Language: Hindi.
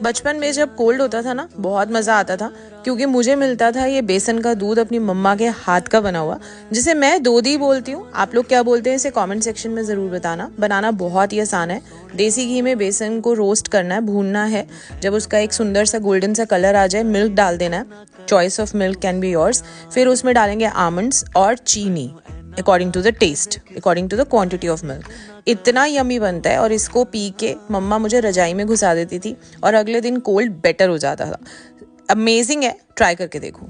बचपन में जब कोल्ड होता था ना, बहुत मज़ा आता था, क्योंकि मुझे मिलता था ये बेसन का दूध अपनी मम्मा के हाथ का बना हुआ, जिसे मैं दूधी बोलती हूँ। आप लोग क्या बोलते हैं इसे कमेंट सेक्शन में ज़रूर बताना। बनाना बहुत ही आसान है। देसी घी में बेसन को रोस्ट करना है, भूनना है। जब उसका एक सुंदर सा गोल्डन सा कलर आ जाए, मिल्क डाल देना है। Choice of milk can be yours. फिर उसमें डालेंगे आमंड्स और चीनी, according to the taste, according to the quantity of milk. इतना यमी बनता है, और इसको पी के मम्मा मुझे रजाई में घुसा देती थी और अगले दिन कोल्ड बेटर हो जाता था। अमेजिंग है, ट्राई करके देखो।